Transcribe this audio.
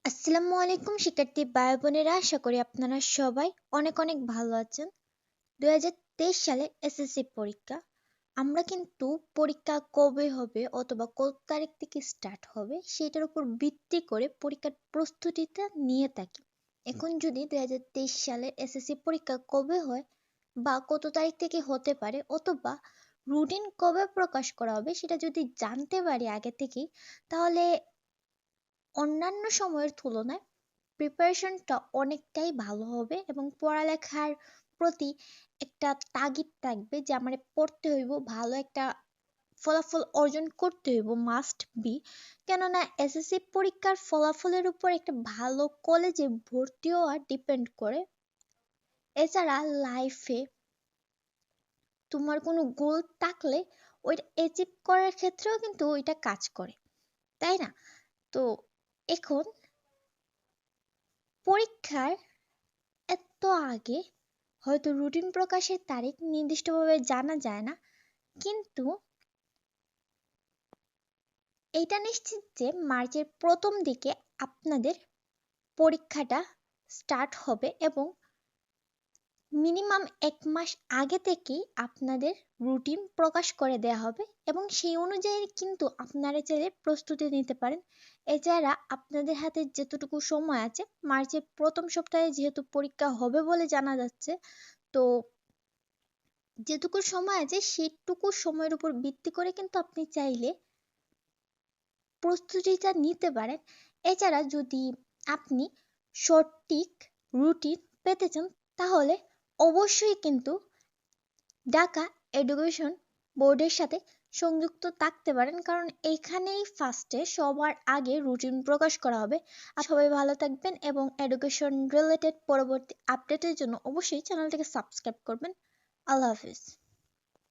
আসসালামু আলাইকুম শিক্ষার্থী ভাই বোনেরা, আশা করি আপনারা সবাই অনেক অনেক ভালো আছেন। 2023 সালে এসএসসি পরীক্ষা। আমরা কিন্তু পরীক্ষা কবে হবে অথবা কত তারিখ থেকে স্টার্ট হবে সেটার উপর ভিত্তি করে পরীক্ষার প্রস্তুতিটা নিয়ে থাকি। এখন যদি 2023 সালে এসএসসি পরীক্ষা কবে হয় বা কত তারিখ থেকে হতে পারে অথবা রুটিন কবে প্রকাশ করা হবে সেটা যদি জানতে পারি আগে থেকেই, তাহলে অন্যান্য সময়ের তুলনায় প্রিপারেশনটা অনেকটাই ভালো হবে এবং পড়ালেখার প্রতি একটা তাগিদ থাকবে যে আমার পড়তে হইব, ভালো একটা ফলাফল অর্জন করতে হইব, মাস্ট বি। কেননা এসএসসি পরীক্ষার ফলাফলের উপর একটা ভালো কলেজে ভর্তি হওয়া ডিপেন্ড করে। এছাড়া লাইফে তোমার কোনো গোল থাকলে ওইটা অ্যাচিভ করার ক্ষেত্রেও কিন্তু ওইটা কাজ করে, তাই না? তো এখন পরীক্ষার এত আগে হয়তো রুটিন প্রকাশের তারিখ নির্দিষ্টভাবে জানা যায় না, কিন্তু এইটা নিশ্চিত যে মার্চের প্রথম দিকে আপনাদের পরীক্ষাটা স্টার্ট হবে এবং মিনিমাম 1 মাস আগে থেকেই আপনাদের রুটিন প্রকাশ করে দেওয়া হবে এবং সেই অনুযায়ী কিন্তু আপনারা চাইলে প্রস্তুতি নিতে পারেন। এছাড়া আপনাদের হাতে যেতটুকু সময় আছে, মার্চের প্রথম সপ্তাহে যেহেতু পরীক্ষা হবে বলে জানা যাচ্ছে, তো যেটুকু সময় আছে সেটুকু সময়ের উপর ভিত্তি করে কিন্তু আপনি চাইলে প্রস্তুতিটা নিতে পারেন। এছাড়া যদি আপনি সঠিক রুটিন পেতে চান, তাহলে অবশ্যই কিন্তু ঢাকা এডুকেশন বোর্ডের সাথে সংযুক্ত থাকতে পারেন, কারণ এখানেই ফার্স্টে সবার আগে রুটিন প্রকাশ করা হবে। সবাই ভালো থাকবেন এবং এডুকেশন রিলেটেড পরবর্তী আপডেটের জন্য অবশ্যই চ্যানেলটিকে সাবস্ক্রাইব করবেন। আল্লাহ হাফিজ।